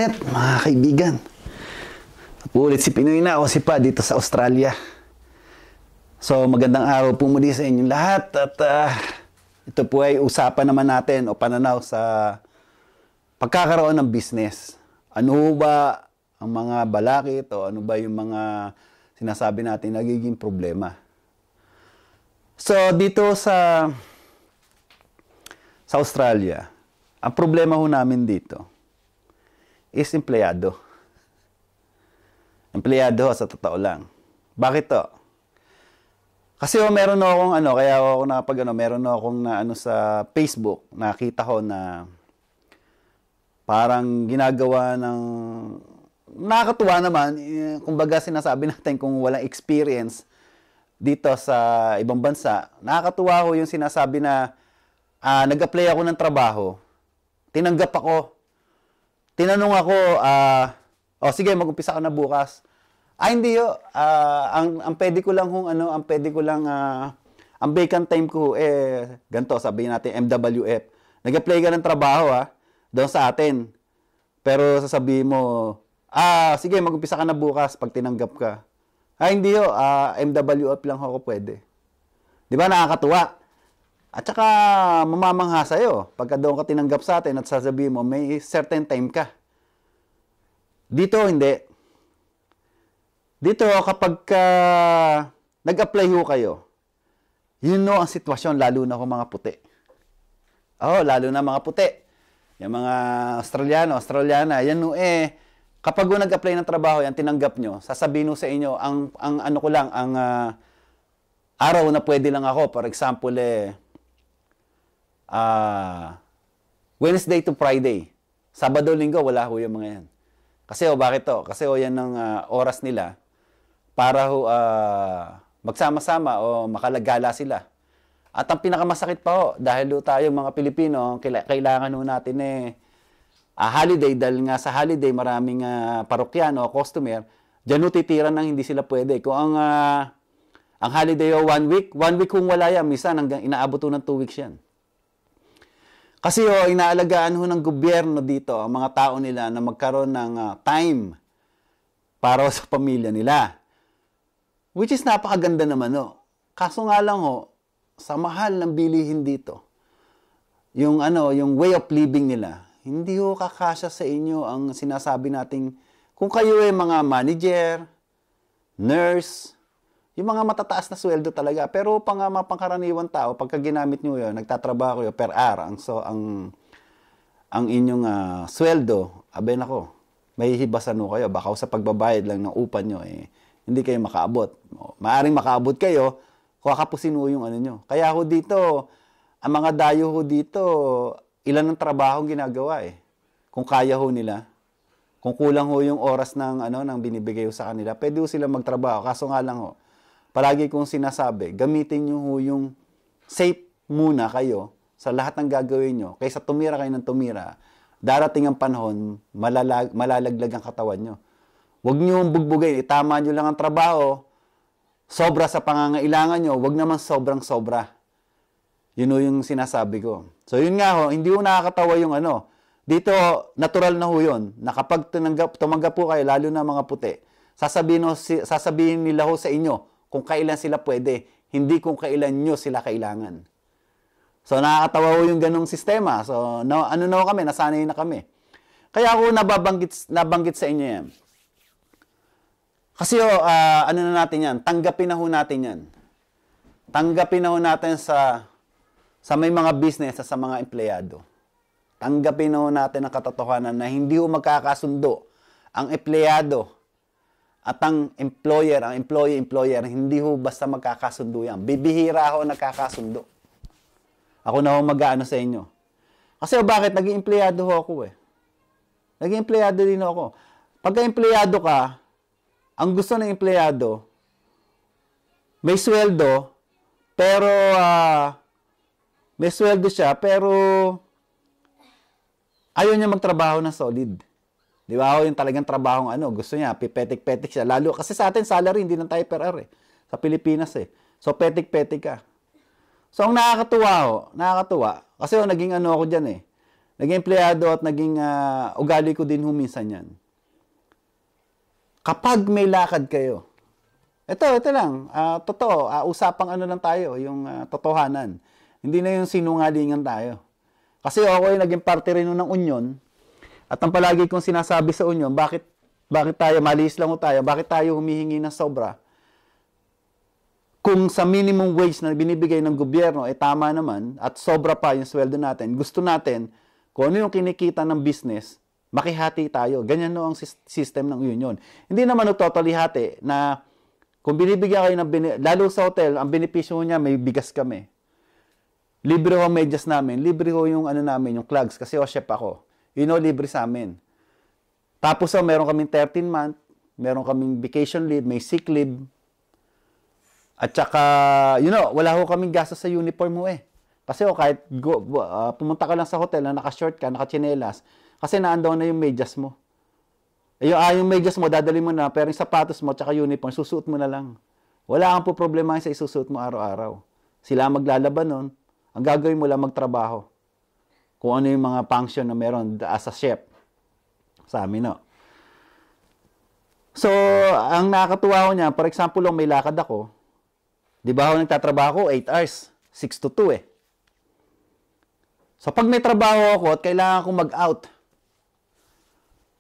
ulit, mga kaibigan. Ulit si Pinoy na o si Pa dito sa Australia. So, magandang araw po muli sa inyong lahat. At ito po ay usapan naman natin o pananaw sa pagkakaroon ng business. Ano ba ang mga balakid o ano ba yung mga sinasabi natin nagiging problema? So, dito sa Australia, ang problema ho namin dito is empleyado. Empleyado sa totoo lang. Bakit to? Kasi meron akong kaya ako meron akong sa Facebook, nakita ko na parang ginagawa ng nakakatuwa naman, kumbaga sinasabi natin kung walang experience dito sa ibang bansa, nakakatuwa ho yung sinasabi na nag-apply ako ng trabaho, tinanggap ako, tinanong ako, sige, mag-umpisa ka na bukas. Hindi yo. Ang pwede ko lang ang vacant time ko, ganito, sabihin natin, MWF. Nag-apply ka ng trabaho, doon sa atin. Pero sasabihin mo, sige, mag-umpisa ka na bukas pag tinanggap ka. Hindi yo. MWF lang ako pwede. Di ba, nakakatuwa? At saka, mamamangha sa'yo. Pagka doon ka tinanggap sa atin at sasabihin mo, may certain time ka. Dito, hindi. Dito, kapag nag-apply ho kayo, ang sitwasyon, lalo na kung mga puti. Lalo na mga puti. Yung mga Australiana, yan kapag nag-apply ng trabaho, yan tinanggap nyo, sasabihin sa inyo, ang araw na pwede lang ako, for example, Wednesday to Friday. Sabado, Linggo, wala ho yung mga yan. Kasi bakit to? Kasi yan ang oras nila para magsama-sama o makalagala sila. At ang pinakamasakit pa dahil tayo mga Pilipino, kailangan natin holiday, dahil nga sa holiday maraming parokyano o customer, dyan titira nang hindi sila pwede. Kung ang holiday 1 week kung wala yan, minsan hanggang inaabot ng 2 weeks yan. Kasi inaalagaan ng gobyerno dito ang mga tao nila na magkaroon ng time para sa pamilya nila. Which is napakaganda naman Kaso nga lang sa mahal ng bilihin dito, yung way of living nila, hindi kakasya sa inyo ang sinasabi nating kung kayo mga manager, nurse, yung mga matataas na sweldo talaga. Pero pangkaraniwan tao, pagka ginamit nyo yun, nagtatrabaho kayo per hour, ang inyong sweldo, nako, may hibasan kayo. Baka sa pagbabayad lang ng upa nyo, hindi kayo makaabot. Maaring makaabot kayo, kakapusin yung nyo. Kaya dito, ang mga dayo dito, ilan ng trabaho ginagawa Kung kaya nila, kung kulang yung oras ng binibigay sa kanila, pwede sila magtrabaho. Kaso nga lang palagi kong sinasabi, gamitin nyo yung safe muna kayo sa lahat ng gagawin nyo. Kaysa tumira kayo ng tumira, darating ang panahon, malalaglag ang katawan nyo. Huwag nyo bugbugay, itama nyo lang ang trabaho, sobra sa pangangailangan nyo, huwag naman sobrang-sobra. Yun yung sinasabi ko. So yun nga hindi nakakatawa yung Dito, natural na yun, na kapag tumanggap po kayo, lalo na mga puti, sasabihin nila sa inyo kung kailan sila pwede, hindi kung kailan nyo sila kailangan. So nakakatawa yung ganong sistema. So kami, nasanay na kami. Kaya ako nabanggit sa inyo yan. Kasi na natin yan, tanggapin na natin yan. Tanggapin na natin sa may mga business, sa mga empleyado. Tanggapin na natin ang katotohanan na hindi magkakasundo ang empleyado at ang employer, hindi basta magkakasundo yan. Bibihira nagkakasundo. Ako na mag-aano sa inyo. Kasi bakit? Naging empleyado ako Naging empleyado din ako. Pagka empleyado ka, ang gusto ng empleyado, may sweldo, pero may sweldo siya, pero ayaw niya magtrabaho na solid. Di ba? Yung talagang trabaho gusto niya, pipetik-petik siya. Lalo, kasi sa atin, salary, hindi lang tayo per hour Sa Pilipinas So, petik-petik ka. So, ang nakakatuwa, kasi naging ako dyan naging empleyado at naging ugali ko din minsan yan. Kapag may lakad kayo, ito lang, totoo, usapang ano lang tayo, yung totohanan. Hindi na yung sinungalingan tayo. Kasi ako ay naging parte rin ng Union, at ang palagi kong sinasabi sa Union, bakit tayo, malihis lang tayo, bakit tayo humihingi ng sobra? Kung sa minimum wage na binibigay ng gobyerno, tama naman, at sobra pa yung sweldo natin, gusto natin, kung ano yung kinikita ng business, makihati tayo. Ganyan no ang system ng Union. Hindi naman totally hati na kung binibigyan kayo ng, lalo sa hotel, ang benepisyo niya, may bigas kami. Libre ho ang medyas namin. Libre ho yung namin, yung clogs, kasi chef ako. Libre sa amin. Tapos meron kaming 13-month, meron kaming vacation leave, may sick leave. At saka, wala ho kaming gastos sa uniform mo Kasi kahit pumunta ka lang sa hotel na naka-short ka, naka-chinelas, kasi naandaw na yung medyas mo. Yung medyas mo, dadali mo na, pero yung sapatos mo, tsaka uniform, susuot mo na lang. Wala kang po problema sa isusuot mo araw-araw. Sila maglalaban nun. Ang gagawin mo lang magtrabaho. Kung ano yung mga function na meron as a chef. Sa amin, no? So, ang nakakatuwa ko niya, for example, may lakad ako. Di ba ako nagtatrabaho 8 hours, 6 to 2 So, pag may trabaho ako at kailangan kong mag-out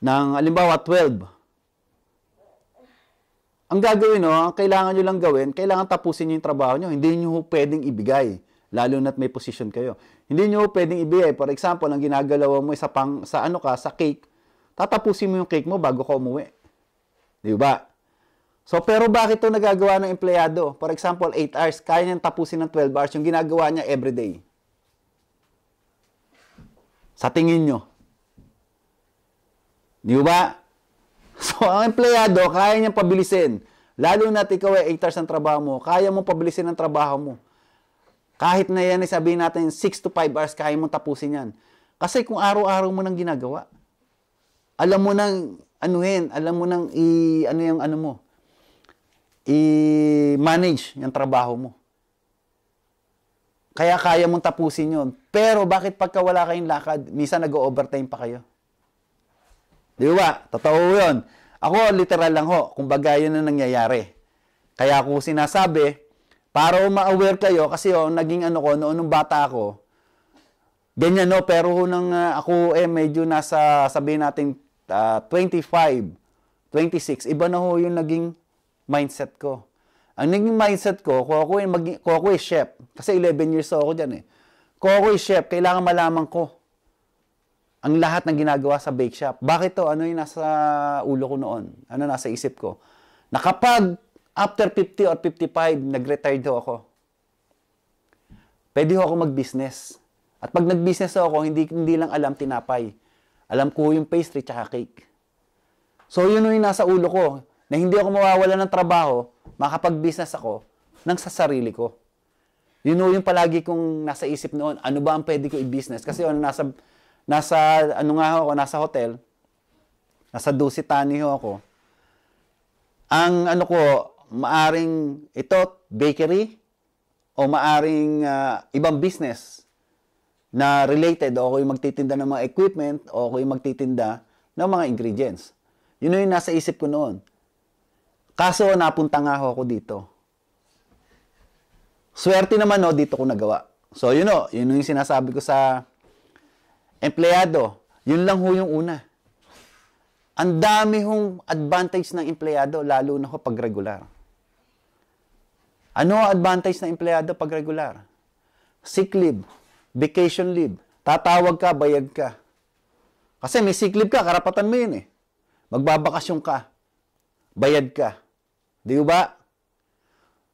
ng, halimbawa, 12, ang gagawin, ang kailangan nyo lang gawin, kailangan tapusin nyo yung trabaho nyo. Hindi nyo pwedeng ibigay, lalo na't may position kayo. Hindi nyo pwedeng ibigay. For example, ang ginagalawa mo sa cake, tatapusin mo yung cake mo bago ka umuwi. Di ba? So, pero bakit ito nagagawa ng empleyado? For example, 8 hours, kaya niyang tapusin ng 12 hours, yung ginagawa niya everyday. Sa tingin nyo. Di ba? So, ang empleyado, kaya niyang pabilisin. Lalo na't ikaw 8 hours ang trabaho mo, kaya mong pabilisin ang trabaho mo. Kahit na yan, sabihin natin, 6 to 5 hours, kaya mong tapusin yan. Kasi kung araw-araw mo nang ginagawa, alam mo nang alam mo nang i-manage yung trabaho mo. Kaya kaya mong tapusin yun. Pero bakit pagka wala kayong lakad, minsan nag-overtime pa kayo? Di ba? Totoo yun. Ako, literal lang ho. Kumbaga, yun ang nangyayari. Kaya ako sinasabi, para ma-aware kayo, kasi naging ko, noon nung bata ako, ganyan pero ako medyo nasa, sabihin natin, 25, 26, iba na ho yung naging mindset ko. Ang naging mindset ko, kung ako ay chef, kasi 11 years ako dyan Kung ako ay chef, kailangan malaman ko ang lahat ng ginagawa sa bake shop. Bakit to? Ano yung nasa ulo ko noon? Ano nasa isip ko? Na kapag after 50 or 55, nag-retired ako, pwede ako mag-business. At pag nag-business ako, hindi lang alam tinapay. Alam ko yung pastry tsaka cake. So, yun yung nasa ulo ko. Na hindi ako mawawala ng trabaho, makapag-business ako ng sa sarili ko. Yun yung palagi kong nasa isip noon. Ano ba ang pwede ko i-business? Kasi nasa hotel, nasa Dusitani ako. Ang maaring ito, bakery, o maaring ibang business na related, o ako yung magtitinda ng mga equipment, o ako yung magtitinda ng mga ingredients. Yun yung nasa isip ko noon. Kaso, napunta nga ako dito. Swerte naman, dito ko nagawa. So, yun yung sinasabi ko sa empleyado. Yun lang yung una. Ang dami hong advantage ng empleyado, lalo na pag regular. Ano ang advantage ng empleyado pag regular? Sick leave, vacation leave, tatawag ka, bayad ka. Kasi may sick leave ka, karapatan mo yun Magbabakasyon ka, bayad ka. Di ba?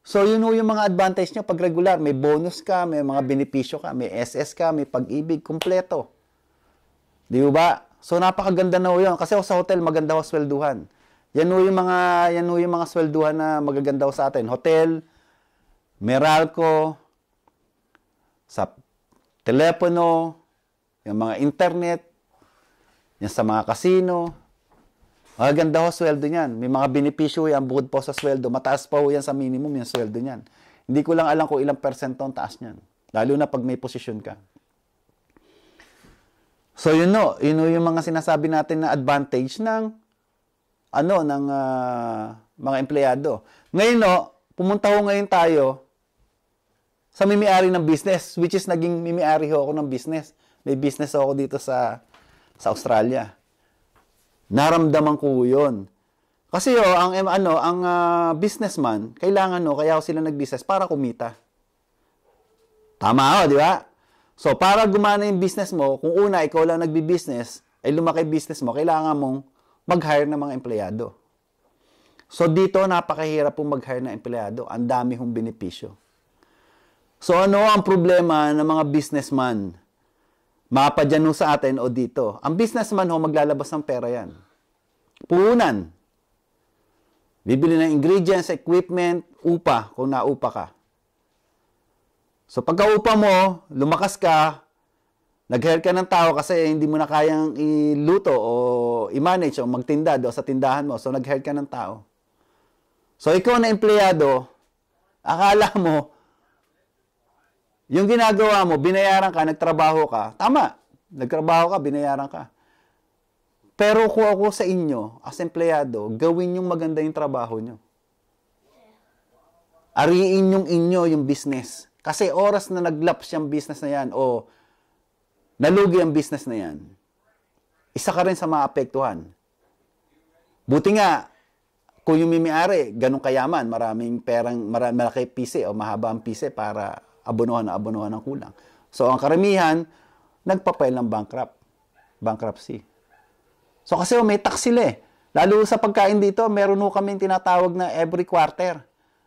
So, yun yung mga advantage nyo pag regular. May bonus ka, may mga benepisyo ka, may SS ka, may pag-ibig, kumpleto. Di ba? So, napakaganda na yun. Kasi sa hotel, maganda ho swelduhan. Yan yung mga swelduhan na magaganda ho sa atin. Hotel, Meralco, sa telepono, yung mga internet, yan sa mga casino. Maganda ho sweldo niyan. May mga benepisyo yan bukod po sa sweldo. Mataas pa ho yan sa minimum yung sweldo niyan. Hindi ko lang alam kung ilang percento ang taas niyan. Lalo na pag may posisyon ka. So yun no, yun yung mga sinasabi natin na advantage ng mga empleyado. Ngayon no, pumunta ho ngayon tayo sa mimi-ari ng business, which is naging mimi-ari ho ako ng business. May business ako dito sa Australia. Naramdaman ko 'yon. Kasi ang businessman, kailangan kaya sila nag-business para kumita. Tama di ba? So, para gumana yung business mo, kung una, ikaw lang nagbi-business, ay lumaki business mo, kailangan mong mag-hire ng mga empleyado. So, dito, napakahirap pong mag-hire ng empleyado. Ang dami hong benepisyo. So, ano ang problema ng mga businessman? Mapadyan sa atin o dito. Ang businessman maglalabas ng pera yan. Puhunan. Bibili ng ingredients, equipment, upa, kung naupa ka. So, pagka-upa mo, lumakas ka, nag-hire ka ng tao kasi hindi mo na kayang iluto o i-manage o magtinda do sa tindahan mo. So, nag-hire ka ng tao. So, ikaw na empleyado, akala mo, yung ginagawa mo, binayaran ka, nagtrabaho ka. Tama, nagtrabaho ka, binayaran ka. Pero kung ako sa inyo, as empleyado, gawin yung maganda yung trabaho nyo. Ariin yung inyo yung business. Kasi oras na naglaps yung business na yan o nalugi ang business na yan, isa ka rin sa maapektuhan. Buti nga, kung yung mimi-ari, ganun kayaman, maraming perang, malaki pise o mahaba ang pise para abunuhan ng kulang. So, ang karamihan, nagpapail ng bankruptcy. So, kasi may tax sila eh. Lalo sa pagkain dito, meron kami tinatawag na every quarter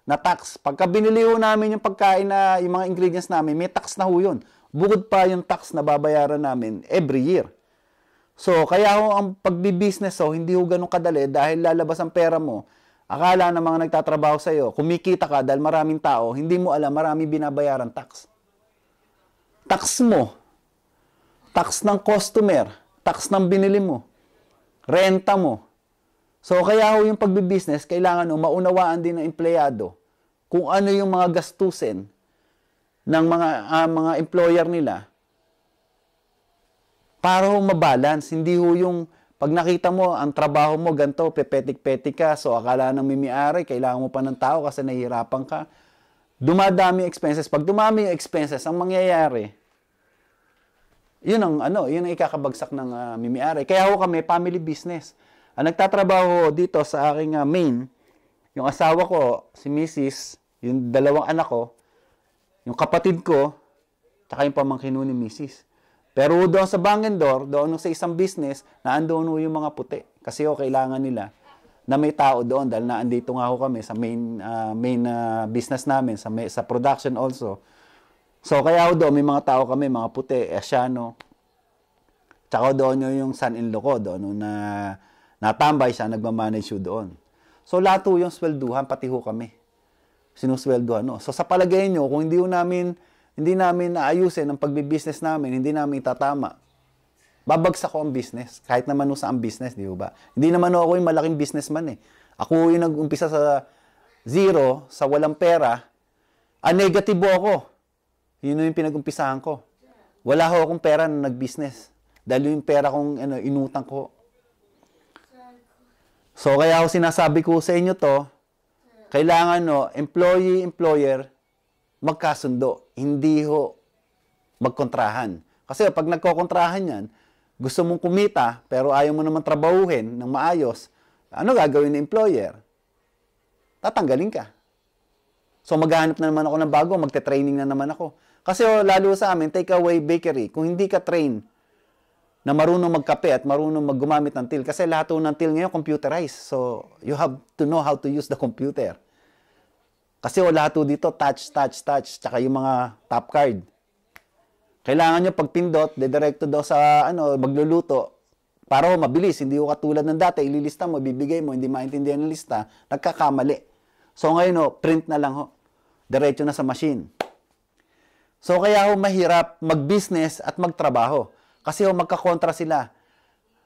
na tax. Pagka binili namin yung pagkain na yung mga ingredients namin, may tax na yun. Bukod pa yung tax na babayaran namin every year. So, kaya ang pagbi-business hindi ganun kadali dahil lalabas ang pera mo. Akala ng mga nagtatrabaho sa iyo, kumikita ka dahil maraming tao, hindi mo alam, maraming binabayaran tax. Tax mo, tax ng customer, tax ng binili mo, renta mo. So, kaya yung pagbi-business, kailangan maunawaan din ng empleyado kung ano yung mga gastusin ng mga employer nila para mabalance. Hindi yung pag nakita mo, ang trabaho mo, ganito, pepetik-petik ka, so akala ng mimi-ari, kailangan mo pa ng tao kasi nahihirapan ka. Dumadami expenses. Pag dumami yung expenses, ang mangyayari, yun ang ikakabagsak ng mimi-ari. Kaya kami, family business. Ang nagtatrabaho dito sa aking main, yung asawa ko, si Mrs., yung dalawang anak ko, yung kapatid ko, tsaka yung pamangkin ni Mrs. Pero doon sa Bangendor, doon sa isang business, naandoon yung mga puti. Kasi kailangan nila na may tao doon dahil naandito nga kami sa main business namin, sa production also. So kaya doon may mga tao kami, mga puti, Asiano. Tsaka doon yung son-in-law ko, doon na natambay siya, nagmamanage doon. So lahat yung swelduhan, pati kami. Sinusweldohan. So sa palagay nyo, kung hindi namin naayusin ang pagbi-business namin, hindi namin itatama, babagsak ko ang business. Kahit naman sa ang business, di ba? Hindi naman ako yung malaking businessman eh. Ako yung nag-umpisa sa zero, sa walang pera, negatibo ako. Yun yung pinag-umpisahan ko. Wala akong pera na nag-business. Dahil yung pera kong inutang ko. So, kaya sinasabi ko sa inyo to, kailangan employee-employer magkasundo. Hindi magkontrahan. Kasi pag nagkokontrahan yan, gusto mong kumita, pero ayaw mo naman trabahuhin ng maayos, ano gagawin ng employer? Tatanggalin ka. So, maghahanap na naman ako ng bago, magte-training na naman ako. Kasi lalo sa amin, takeaway bakery, kung hindi ka train na marunong magkape at marunong maggumamit ng till. Kasi lahat ng till ngayon computerized. So, you have to know how to use the computer. Kasi lahat dito, touch, tsaka yung mga top card. Kailangan nyo pagpindot, dedirekto daw sa magluluto, para mabilis. Hindi katulad ng dati, ililista mo, bibigay mo, hindi maintindihan ng lista, nagkakamali. So, ngayon print na lang diretso na sa machine. So, kaya mahirap mag-business at magtrabaho. Kasi magkakontra sila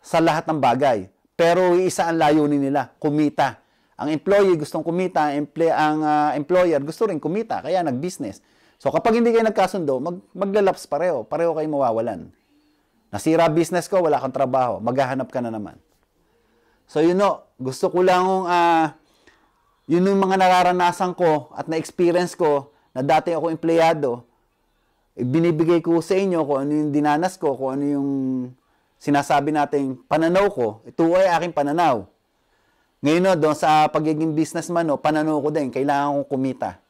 sa lahat ng bagay. Pero isa ang layunin nila, kumita. Ang employee gustong kumita, ang employer gusto rin kumita, kaya nag-business. So kapag hindi kayo nagkasundo, maglalaps pareho kayo mawawalan. Nasira business ko, wala kang trabaho, maghahanap ka na naman. So, gusto ko lang yun yung mga nararanasan ko at na-experience ko na dati ako empleyado, binibigay ko sa inyo kung ano yung dinanas ko, kung ano yung sinasabi nating pananaw ko. Ito ay aking pananaw. Ngayon, doon sa pagiging businessman, pananaw ko din, kailangan kong kumita.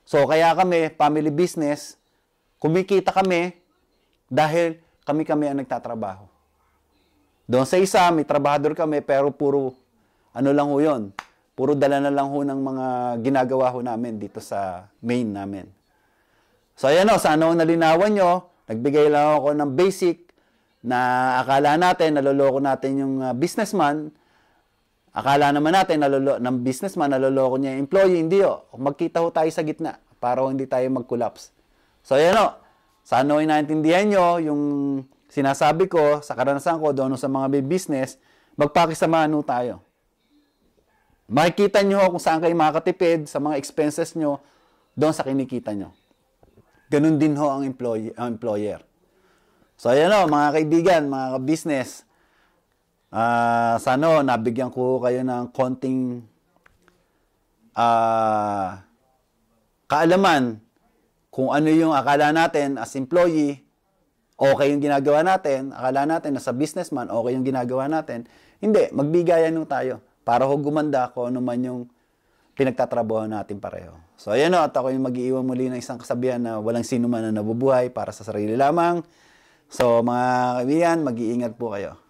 So, kaya kami, family business, kumikita kami dahil kami ang nagtatrabaho. Doon sa isa, may trabahador kami, pero puro, lang ho yun. Puro dala na lang ho ng mga ginagawa ho namin dito sa main namin. So, ayan sana ho nalinawan nyo. Nagbigay lang ako ng basic na akala natin, naloloko natin yung businessman. Akala naman natin, ng businessman, naloloko niya yung employee. Hindi ho. Magkita ho tayo sa gitna para hindi tayo mag-collapse. So, ayan ho. Sana ho inaintindihan nyo yung sinasabi ko sa karanasan ko doon sa mga business, magpakisamahan ho tayo. Makikita nyo kung saan kayo makatipid sa mga expenses nyo doon sa kinikita nyo. Ganun din ho ang employer. So, ayan ho, mga kaibigan, mga business, sana nabigyan ko kayo ng konting kaalaman kung ano yung akala natin as employee, okay yung ginagawa natin, akala natin na sa businessman, okay yung ginagawa natin. Hindi, magbigayan ho tayo para ho gumanda kung ano man yung pinagtatrabaho natin pareho. So, ayan o, at ako yung mag-iiwan muli ng isang kasabihan na walang sino man na nabubuhay para sa sarili lamang. So, mga kaibigan, mag-iingat po kayo.